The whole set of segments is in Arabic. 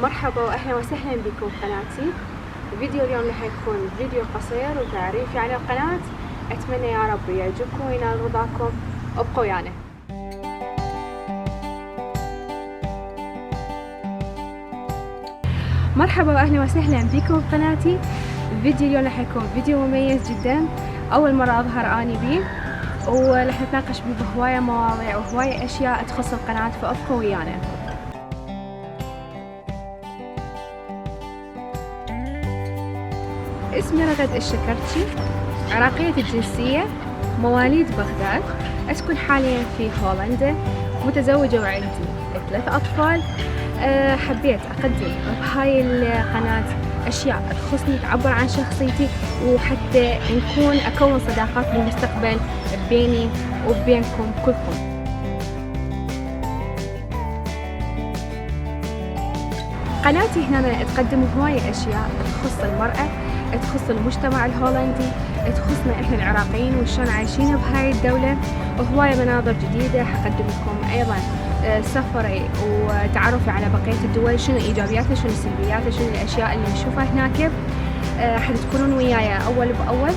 مرحبا واهلا وسهلا بكم في قناتي. فيديو اليوم راح يكون فيديو قصير وتعريفي عن القناة. اتمنى يا رب يعجبكم وينال رضاكم. ابقوا ويانا. مرحبا واهلا وسهلا بكم في قناتي. فيديو اليوم راح يكون فيديو مميز جدا، اول مرة اظهر اني بيه، ورح نتناقش بيه بهواية مواضيع وهواية اشياء تخص القناة، فابقوا ويانا. اسمي رغد الشكرتشي، عراقية الجنسية، مواليد بغداد، أسكن حاليا في هولندا، متزوجة وعندي 3 أطفال. حبيت أقدم بهاي القناة أشياء تخصني، تعبر عن شخصيتي، وحتى أكون صداقات بالمستقبل بيني وبينكم كلكم. قناتي هنا تقدم هواية أشياء تخص المرأة، تخص المجتمع الهولندي، تخصنا احنا العراقيين وشون عايشين بهاي الدولة، وهواية مناظر جديدة. حقدم لكم ايضا سفري وتعرفي على بقية الدول، شنو ايجابياتها شنو سلبياتها، شنو الاشياء اللي نشوفها هناك. حتكونون وياي اول باول.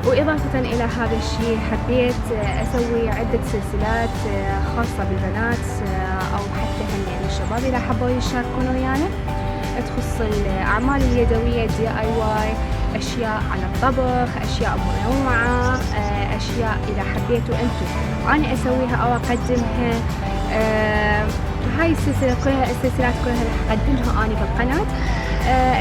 واضافة الى هذا الشيء حبيت اسوي عدة سلسلات خاصة بالبنات او حتى هم يعني الشباب اذا حبوا يشاركون ويانا، تخص الأعمال اليدوية DIY، أشياء على الطبخ، أشياء منوعة، أشياء إذا حبيتوا أنتم أنا أسويها أو أقدمها. هاي السلسلات كلها راح أقدمها أنا بالقناة.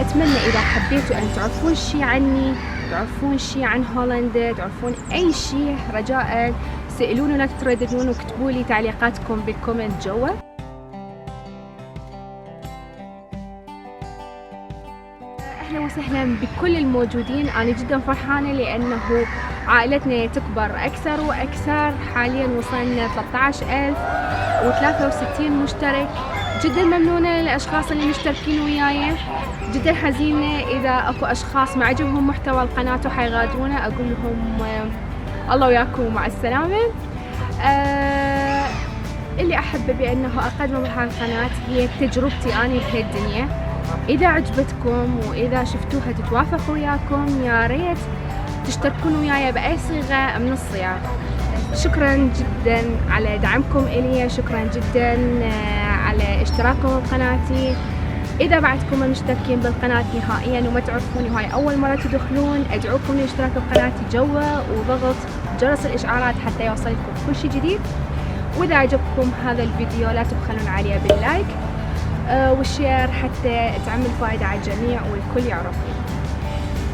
أتمنى إذا حبيتوا أن تعرفون شي عني، تعرفون شي عن هولندا، تعرفون أي شي، رجاء سألوني ولا تترددون، وكتبوا لي تعليقاتكم بالكومنت جوا. أهلا وسهلا بكل الموجودين. أنا جدا فرحانة لأنه عائلتنا تكبر أكثر وأكثر. حاليا وصلنا 13,063 مشترك. جدا ممنونة للأشخاص اللي مشتركين وياي. جدا حزينة إذا أكو أشخاص ما عجبهم محتوى القناة وحيغادرونا، أقول لهم الله وياكم ومع السلامة. اللي أحبه بأنه أقدم بهاي القناة هي تجربتي أنا بهاي الدنيا. إذا عجبتكم وإذا شفتوها تتوافق وياكم، يا ريت تشتركون وياي بأي صيغة من الصيغ. شكرا جدا على دعمكم إلي، شكرا جدا على اشتراككم بقناتي. إذا بعدكم مشتركين بالقناة نهائيا وما تعرفوني وهاي أول مرة تدخلون، أدعوكم للاشتراك بقناتي جوا وضغط جرس الإشعارات حتى يوصلكم كل شيء جديد. وإذا عجبكم هذا الفيديو لا تبخلون عليه باللايك والشير حتى تعمل فائدة على الجميع والكل يعرفني.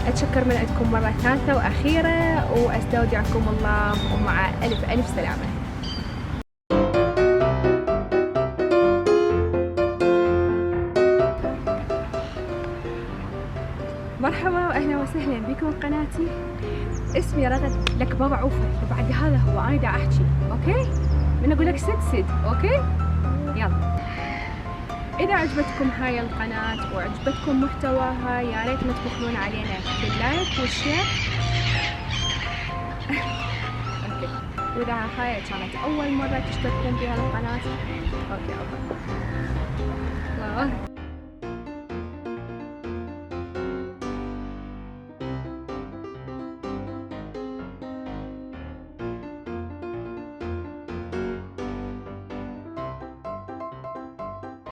أتشكر من عندكم مرة ثالثة وأخيرة، وأستودعكم الله ومع ألف سلامة. مرحبا وأهلا وسهلا بكم قناتي. اسمي رغد، لك بابا عوفة، وبعد هذا هو أنا دا أحكي أوكي؟ من أقول لك سد أوكي؟ يلا. إذا عجبتكم هاي القناة وعجبتكم محتواها، يا ريت ما تبخلون علينا باللايك والشير. اوكي. وإذا هاي كانت أول مرة تشتركون بهالقناة، اوكي.